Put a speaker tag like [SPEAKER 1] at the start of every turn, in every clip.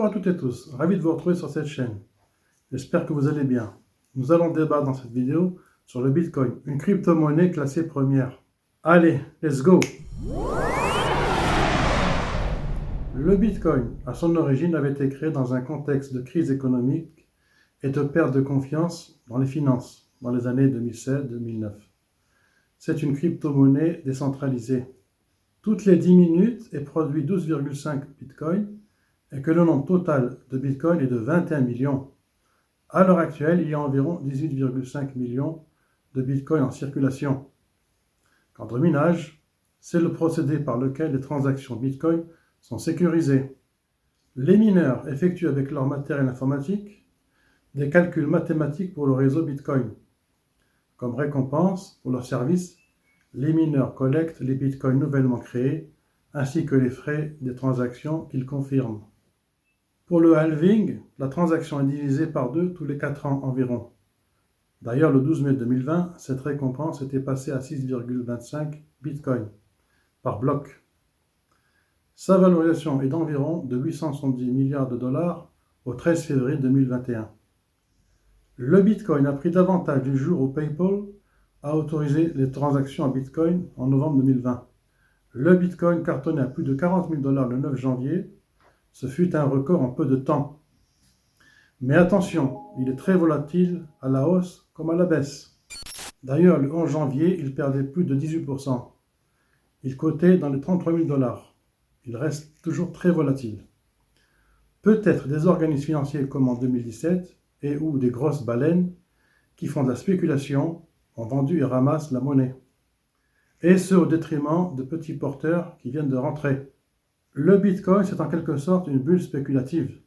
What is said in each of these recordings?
[SPEAKER 1] à toutes et tous, ravi de vous retrouver sur cette chaîne. J'espère que vous allez bien. Nous allons débattre dans cette vidéo sur le Bitcoin, une crypto-monnaie classée première. Allez, let's go! Le Bitcoin, à son origine, avait été créé dans un contexte de crise économique et de perte de confiance dans les finances dans les années 2007-2009. C'est une crypto-monnaie décentralisée. Toutes les 10 minutes est produit 12,5 Bitcoin et que le nombre total de Bitcoin est de 21 millions. À l'heure actuelle, il y a environ 18,5 millions de Bitcoin en circulation. Quant au minage, c'est le procédé par lequel les transactions Bitcoin sont sécurisées. Les mineurs effectuent avec leur matériel informatique des calculs mathématiques pour le réseau Bitcoin. Comme récompense pour leur service, les mineurs collectent les Bitcoins nouvellement créés ainsi que les frais des transactions qu'ils confirment. Pour le halving, la transaction est divisée par 2 tous les 4 ans environ. D'ailleurs, le 12 mai 2020, cette récompense était passée à 6,25 Bitcoin par bloc. Sa valorisation est d'environ de 870 milliards de dollars au 13 février 2021. Le Bitcoin a pris davantage du jour où PayPal a autorisé les transactions en Bitcoin en novembre 2020. Le Bitcoin cartonnait à plus de 40 000 dollars le 9 janvier. Ce fut un record en peu de temps. Mais attention, il est très volatile à la hausse comme à la baisse. D'ailleurs, le 11 janvier, il perdait plus de 18%. Il cotait dans les 33 000 dollars. Il reste toujours très volatile. Peut-être des organismes financiers comme en 2017 et ou des grosses baleines qui font de la spéculation ont vendu et ramassent la monnaie. Et ce au détriment de petits porteurs qui viennent de rentrer. Le Bitcoin, c'est en quelque sorte une bulle spéculative.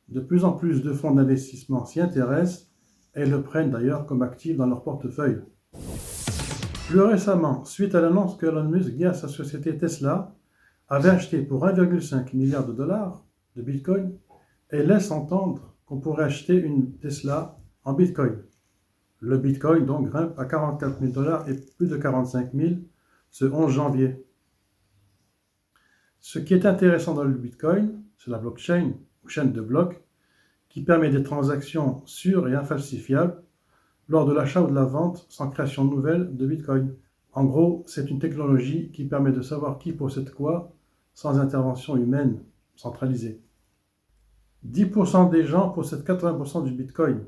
[SPEAKER 1] De plus en plus de fonds d'investissement s'y intéressent et le prennent d'ailleurs comme actif dans leur portefeuille. Plus récemment, suite à l'annonce que Elon Musk, via sa société Tesla, avait acheté pour 1,5 milliard de dollars de Bitcoin et laisse entendre qu'on pourrait acheter une Tesla en Bitcoin. Le Bitcoin donc grimpe à 44 000 dollars et plus de 45 000 ce 11 janvier. Ce qui est intéressant dans le Bitcoin, c'est la blockchain, ou chaîne de blocs, qui permet des transactions sûres et infalsifiables lors de l'achat ou de la vente sans création nouvelle de Bitcoin. En gros, c'est une technologie qui permet de savoir qui possède quoi sans intervention humaine centralisée. 10% des gens possèdent 80% du Bitcoin.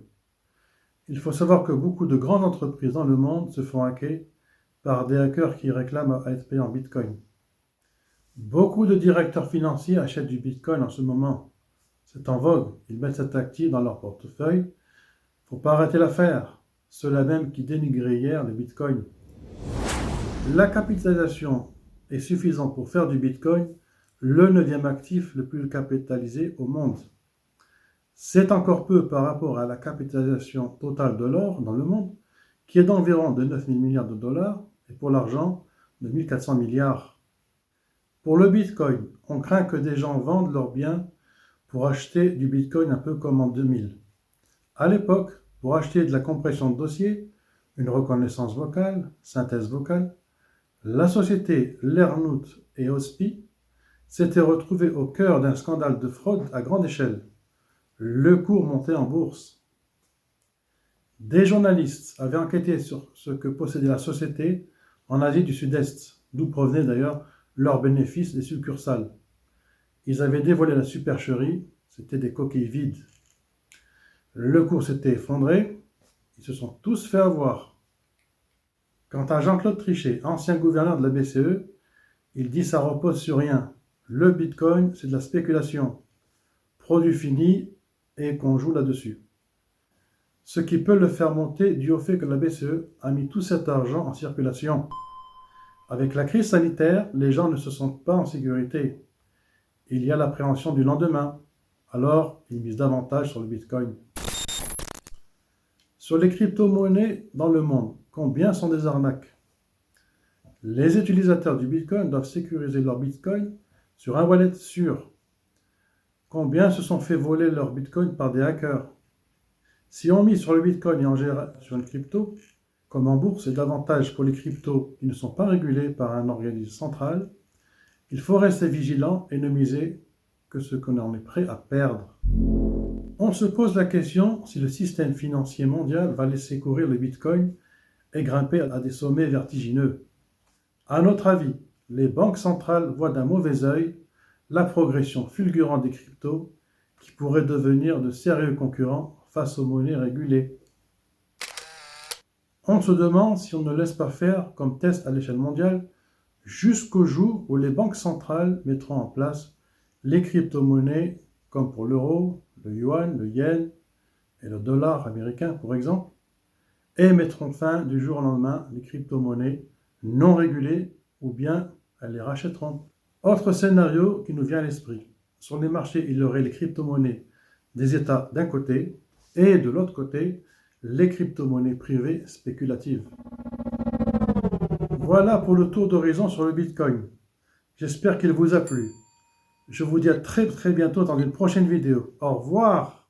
[SPEAKER 1] Il faut savoir que beaucoup de grandes entreprises dans le monde se font hacker par des hackers qui réclament à être payés en Bitcoin. Beaucoup de directeurs financiers achètent du Bitcoin en ce moment. C'est en vogue, ils mettent cet actif dans leur portefeuille. Faut pas arrêter l'affaire. Ceux-là même qui dénigraient hier le Bitcoin. La capitalisation est suffisante pour faire du Bitcoin le 9e actif le plus capitalisé au monde. C'est encore peu par rapport à la capitalisation totale de l'or dans le monde, qui est d'environ de 9 000 milliards de dollars, et pour l'argent, de 1 400 milliards. Pour le Bitcoin, on craint que des gens vendent leurs biens pour acheter du Bitcoin un peu comme en 2000. À l'époque, pour acheter de la compression de dossier, une reconnaissance vocale, synthèse vocale, la société Lernout et Hospi s'était retrouvée au cœur d'un scandale de fraude à grande échelle. Le cours montait en bourse. Des journalistes avaient enquêté sur ce que possédait la société en Asie du Sud-Est, d'où provenaient d'ailleurs leurs bénéfices des succursales. Ils avaient dévoilé la supercherie, c'était des coquilles vides. Le cours s'était effondré, ils se sont tous fait avoir. Quant à Jean-Claude Trichet, ancien gouverneur de la BCE, il dit ça repose sur rien. Le Bitcoin, c'est de la spéculation. Produit fini et qu'on joue là-dessus. Ce qui peut le faire monter dû au fait que la BCE a mis tout cet argent en circulation. Avec la crise sanitaire, les gens ne se sentent pas en sécurité. Il y a l'appréhension du lendemain. Alors, ils misent davantage sur le Bitcoin. Sur les crypto-monnaies dans le monde, combien sont des arnaques? Les utilisateurs du Bitcoin doivent sécuriser leur Bitcoin sur un wallet sûr. Combien se sont fait voler leur Bitcoin par des hackers? Si on mise sur le Bitcoin et en général sur une crypto, comme en bourse, c'est davantage pour les cryptos qui ne sont pas régulés par un organisme central, il faut rester vigilant et ne miser que ce qu'on en est prêt à perdre. On se pose la question si le système financier mondial va laisser courir le Bitcoin et grimper à des sommets vertigineux. À notre avis, les banques centrales voient d'un mauvais œil la progression fulgurante des cryptos qui pourraient devenir de sérieux concurrents face aux monnaies régulées. On se demande si on ne laisse pas faire comme test à l'échelle mondiale jusqu'au jour où les banques centrales mettront en place les crypto-monnaies comme pour l'euro, le yuan, le yen et le dollar américain par exemple, et mettront fin du jour au lendemain les crypto-monnaies non régulées ou bien elles les rachèteront. Autre scénario qui nous vient à l'esprit. Sur les marchés, il y aurait les crypto-monnaies des États d'un côté et de l'autre côté, les crypto-monnaies privées spéculatives. Voilà pour le tour d'horizon sur le Bitcoin. J'espère qu'il vous a plu. Je vous dis à très bientôt dans une prochaine vidéo. Au revoir!